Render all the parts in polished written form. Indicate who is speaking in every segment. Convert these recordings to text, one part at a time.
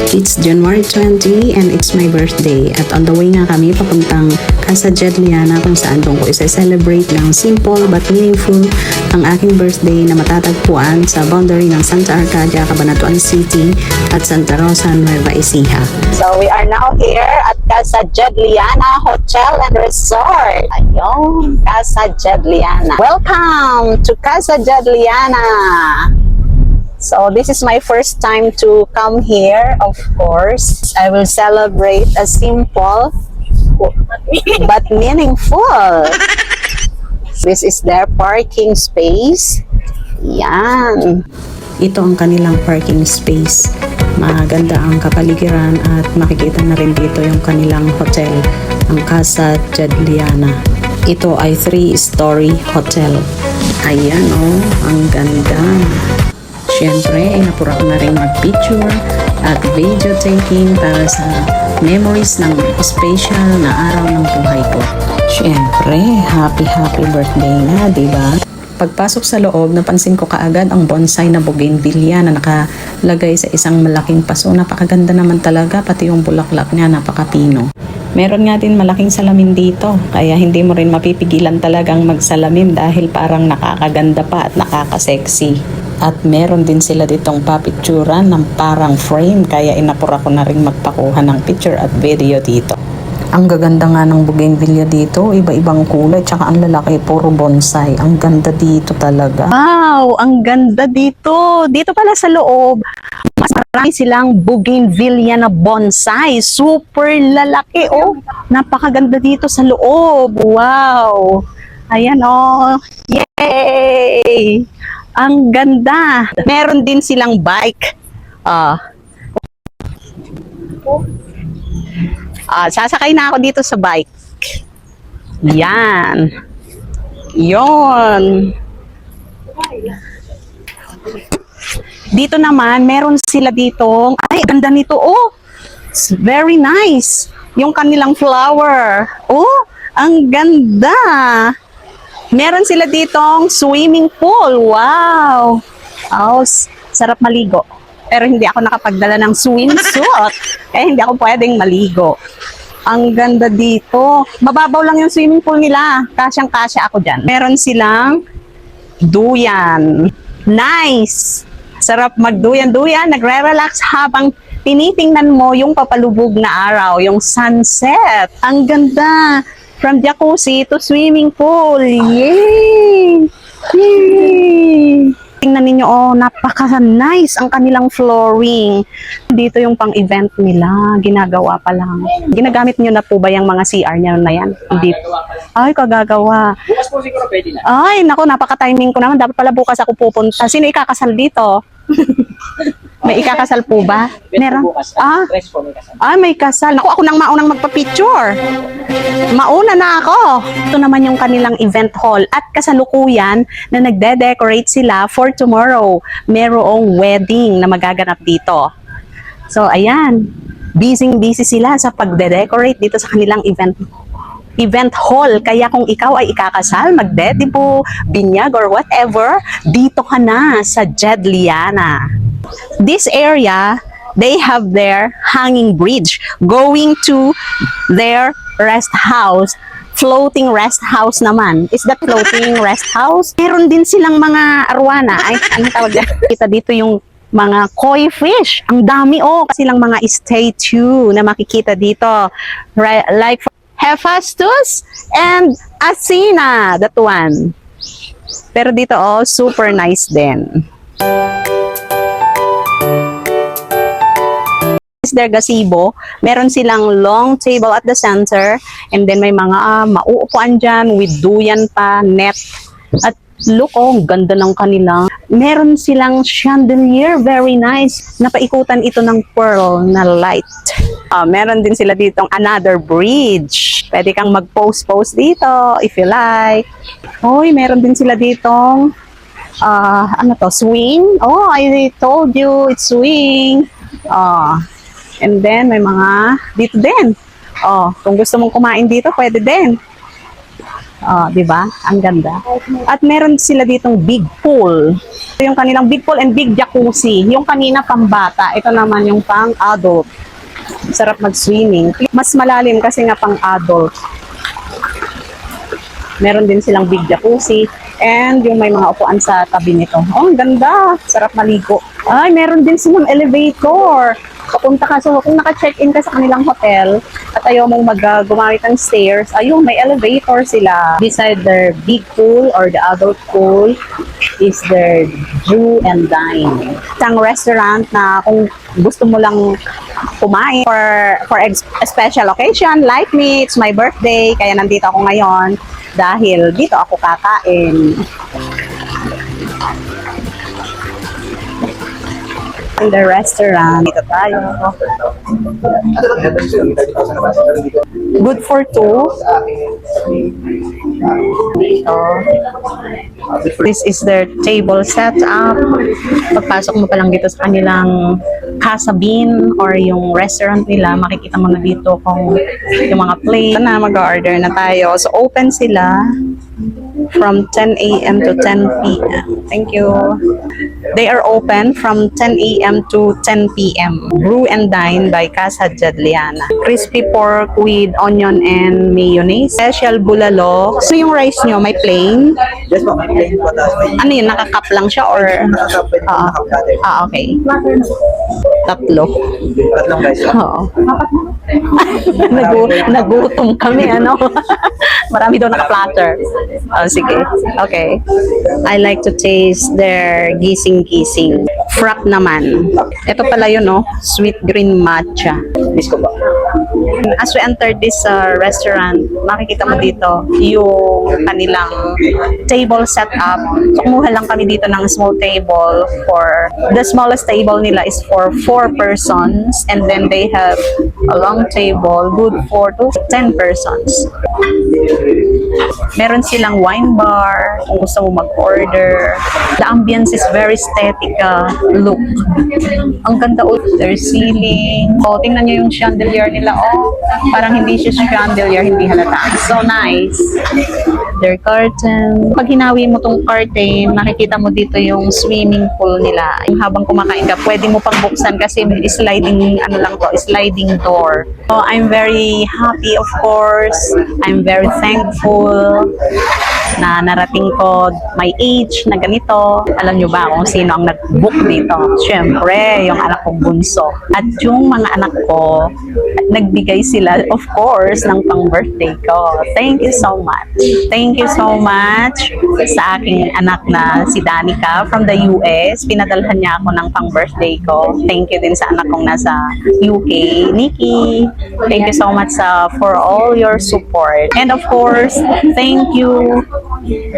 Speaker 1: It's January 20 and it's my birthday at on the way nga kami papuntang Casa Jedliana kung saan doon ko isa-celebrate ng simple but meaningful ang aking birthday na matatagpuan sa boundary ng Santa Arcadia, Cabanatuan City at Santa Rosa, Nueva Ecija. So we are now here at Casa Jedliana Hotel and Resort. Ayun, Casa Jedliana. Welcome to Casa Jedliana. So this is my first time to come here. Of course, I will celebrate a simple but meaningful. This is their parking space. Yan. Ito ang kanilang parking space. Maganda ang kapaligiran at makikita na rin dito yung kanilang hotel, ang Casa Jedliana. Ito ay 3-story hotel. Ayan oh, ang ganda. Siyempre, inapura ko na rin mag-picture at video taking para sa memories ng special na araw ng buhay ko. Siyempre, happy birthday na, diba? Pagpasok sa loob, napansin ko kaagad ang bonsai na bougainvillea na nakalagay sa isang malaking paso. Napakaganda naman talaga, pati yung bulaklak niya, napakapino. Meron nga din malaking salamin dito, kaya hindi mo rin mapipigilan talagang magsalamin dahil parang nakakaganda pa at nakakasexy. At meron din sila ditong papicturan ng parang frame, kaya inapura ko na rin magpakuha ng picture at video dito. Ang gaganda nga ng bougainvillea dito, iba-ibang kulay, tsaka ang lalaki, puro bonsai. Ang ganda dito talaga. Wow, ang ganda dito. Dito pala sa loob, mas marami silang bougainvillea na bonsai. Super lalaki, oh. Napakaganda dito sa loob. Wow. Ayan, oh. Yay! Ang ganda. Meron din silang bike. Sasakay na ako dito sa bike. Yan. Yon. Dito naman, meron sila ditong, ay, ganda nito, oh. It's very nice. Yung kanilang flower. Oh, ang ganda. Meron sila ditong swimming pool. Wow. Oh, sarap maligo. Pero hindi ako nakapagdala ng swimsuit. Kaya hindi ako pwedeng maligo. Ang ganda dito. Mababaw lang yung swimming pool nila. Kasyang-kasya ako dyan. Meron silang duyan. Nice. Sarap magduyan-duyan. Nagre-relax habang tinitingnan mo yung papalubog na araw, yung sunset. Ang ganda. From jacuzzi to swimming pool. Yay! Yay! Tingnan ninyo, oh, napaka-nice ang kanilang flooring. Dito yung pang-event nila, ginagawa pa lang. Ginagamit nyo na po ba yung mga CR nyo na yan? Hindi. Ay, kagagawa.
Speaker 2: Bukas po siguro pwede na.
Speaker 1: Ay, naku, napaka-timing ko naman. Dapat pala bukas ako pupunta. Sino ikakasal dito? May ikakasal po ba? Meron? May kasal. Naku, ako nang maunang magpa-picture. Mauna na ako. Ito naman yung kanilang event hall at kasalukuyan na nagde-decorate sila for tomorrow. Merong wedding na magaganap dito. So, ayan. Busy sila sa pagde-decorate dito sa kanilang event hall. Kaya kung ikaw ay ikakasal, magdedibo, binyag or whatever, dito ka na sa Jedliana. This area, they have their hanging bridge going to their rest house. Floating rest house naman. Is that floating rest house? Meron din silang mga arwana. Ay, anong tawag dyan? Kita dito yung mga koi fish. Ang dami, oh. Silang mga statue na makikita dito. Like Hephaestus and Athena, that one. Pero dito, oh, super nice din. Their gazebo, meron silang long table at the center, and then may mga mauupuan dyan with duyan pa, net. At look, oh, ganda ng kanilang. Meron silang chandelier, very nice. Napaikutan ito ng pearl na light. Meron din sila ditong another bridge. Pwede kang mag-post dito if you like. Hoy, meron din sila ditong ano to, swing. Oh, I told you it's swing. And then may mga dito din. Kung gusto mong kumain dito, pwede din. 'Di ba? Ang ganda. At meron sila ditong big pool. Ito yung kanilang big pool and big jacuzzi. Yung kanina pambata, ito naman yung pang-adult. Sarap mag-swimming. Mas malalim kasi nga pang-adult. Meron din silang big jacuzzi and yung may mga upuan sa tabi nito. Oh, ang ganda. Sarap maligo. Ay, meron din silang elevator. Papunta ka, so kung naka-check-in ka sa kanilang hotel at ayaw mong gumamit ng stairs, ayun, may elevator sila. Beside their big pool or the adult pool is their Drew and Dine. Isang restaurant na kung gusto mo lang kumain for a special occasion like me, it's my birthday, kaya nandito ako ngayon dahil dito ako kakain. In the restaurant. Dito tayo. Good for two. Dito. This is their table setup. Pagpasok mo pa lang dito sa kanilang Casa Bean or yung restaurant nila, makikita mo na dito kung yung mga plate. Na mag-order na tayo. So open sila from 10 a.m. to 10 p.m. Thank you. They are open from 10 a.m. to 10 p.m. Brew and Dine by Casa Jadliana. Crispy pork with onion and mayonnaise. Special bulalo. So yung rice nyo, may plain?
Speaker 2: Yes po, may plain po.
Speaker 1: Ano yun, nakakap lang siya or? Okay. Tatlo.
Speaker 2: Tatlong guys.
Speaker 1: Oo. Nagutom kami, ano? Marami daw naka-platter. Sige. Okay. I like to taste their gising-gising. Frap naman. Ito pala yun, no? Sweet green matcha.
Speaker 2: Miss ko ba?
Speaker 1: As we enter this restaurant, makikita mo dito yung kanilang table setup. So, kumuha lang kami dito ng small table for, the smallest table nila is for 4 persons and then they have a long table good for 10 persons. Meron silang wine bar kung gusto mo mag-order. The ambience is very aesthetic look. Ang ganda their ceiling. Oh, tingnan nyo yung chandelier nila. Oh, parang hindi siya chandelier, hindi halata. So nice. Their curtain. Pag hinawi mo tong curtain, makikita mo dito yung swimming pool nila. Yung habang kumakain ka, pwede mo pang buksan kasi may sliding, ano lang to, sliding door. So I'm very happy, of course. I'm very thankful na narating ko my age na ganito. Alam nyo ba kung sino ang nag-book dito? Siyempre, yung anak kong bunso. At yung mga anak ko, nagbigay sila, of course, ng pang-birthday ko. Thank you so much. Thank you so much sa aking anak na si Danica from the US. Pinadalhan niya ako ng pang-birthday ko. Thank you din sa anak kong nasa UK, Nikki. Thank you so much for all your support. And of course, thank you,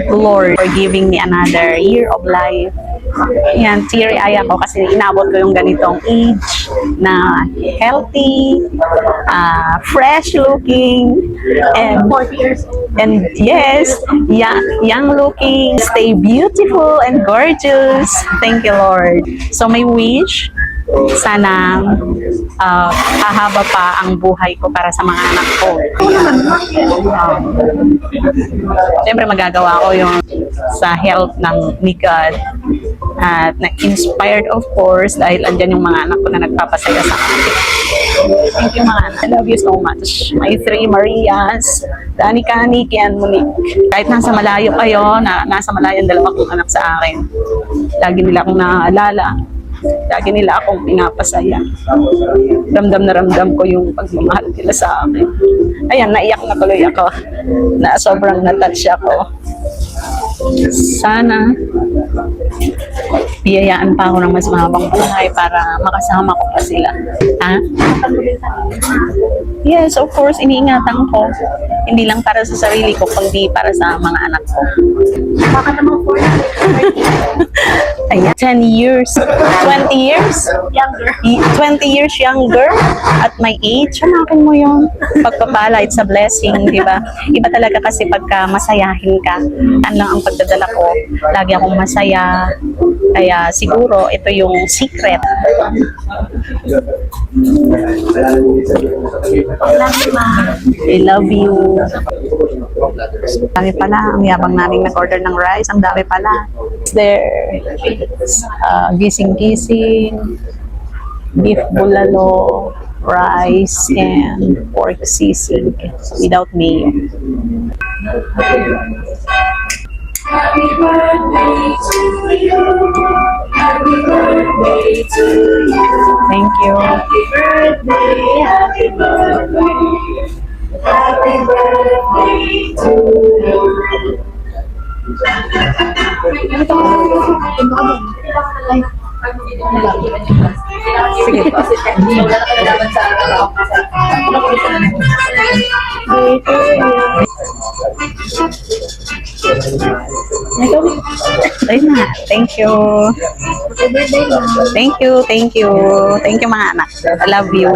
Speaker 1: Lord, for giving me another year of life. Yan, teary-eye ako kasi inabot ko yung ganitong age na healthy, fresh looking, and 40 years old. And yes, young looking, stay beautiful and gorgeous. Thank you, Lord. So my wish, sana hahaba pa ang buhay ko para sa mga anak ko. Siyempre magagawa ko yung sa health ni God. At na-inspired, of course, dahil andyan yung mga anak ko na nagpapasaya sa akin. Thank you, mga anak. I love you so much. My 3 Marias, Danica, Nikki, and Monique. Kahit nasa malayo kayo, nasa malayo ang 2 kong anak sa akin. Lagi nila akong naaalala. Lagi nila akong pinapasaya. Ramdam na ramdam ko yung pagmamahal nila sa akin. Ayan, naiyak na tuloy ako. Sobrang na-touch ako. Sana biyayaan pa ako ng mas mahabang buhay para makasama ko pa sila. Ha? Yes, of course, iniingatan ko. Hindi lang para sa sarili ko, kundi para sa mga anak ko. Ayan. 10 years, 20 years? Younger. 20 years younger at my age. Hanakin mo yun. Pagpapala, it's a blessing, di ba? Iba talaga kasi pagka masayahin ka. Yan lang ang pagdadala ko. Lagi akong masaya. Kaya siguro ito yung secret. I love you. Dami pala. Ang yabang naming nag-order ng rice. Ang dami pala. There. Gising-gising. Beef bulalo. Rice and pork sisig without mayo.
Speaker 3: Happy birthday to you. Happy birthday to you.
Speaker 1: Thank you.
Speaker 3: Happy birthday, happy birthday. Happy birthday to you.
Speaker 1: Sige po. Ayun na. Thank you. Thank you, thank you. Thank you mga anak. I love you.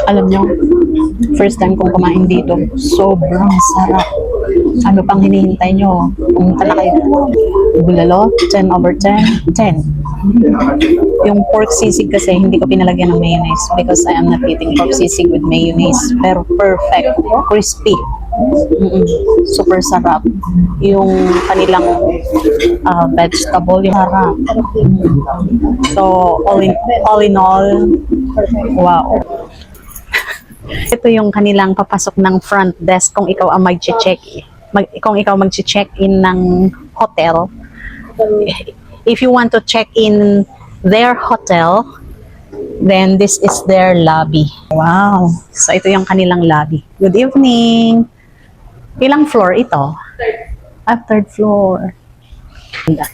Speaker 1: Alam nyo, first time kong kumain dito, sobrang sarap. Ano pang hinihintay nyo? Pumunta na kayo. Bulalo, 10 over 10, 10. Yung pork sisig kasi hindi ko pinalagyan ng mayonnaise because I am not eating pork sisig with mayonnaise. Pero perfect, crispy. Super sarap. Yung kanilang vegetable, yung sarap. So, all in all, wow. Ito yung kanilang papasok ng front desk kung ikaw ang kung ikaw mag-check-in ng hotel. If you want to check in their hotel, then this is their lobby. Wow. So ito yung kanilang lobby. Good evening. Ilang floor ito? Third floor. Ganda.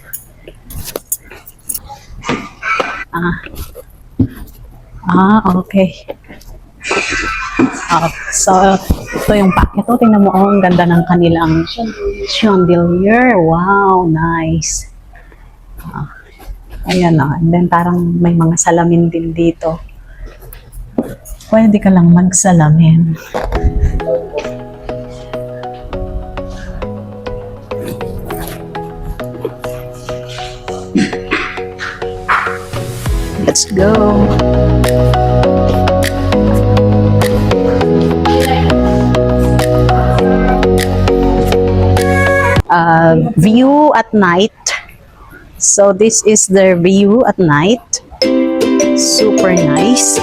Speaker 1: Okay. So, ito yung packet. Ito, tingnan mo, ang ganda ng kanilang chandelier. Wow, nice. Ayan na. And then, parang may mga salamin din dito. Pwede ka lang magsalamin. Let's go. View at night. So this is their view at night. Super nice.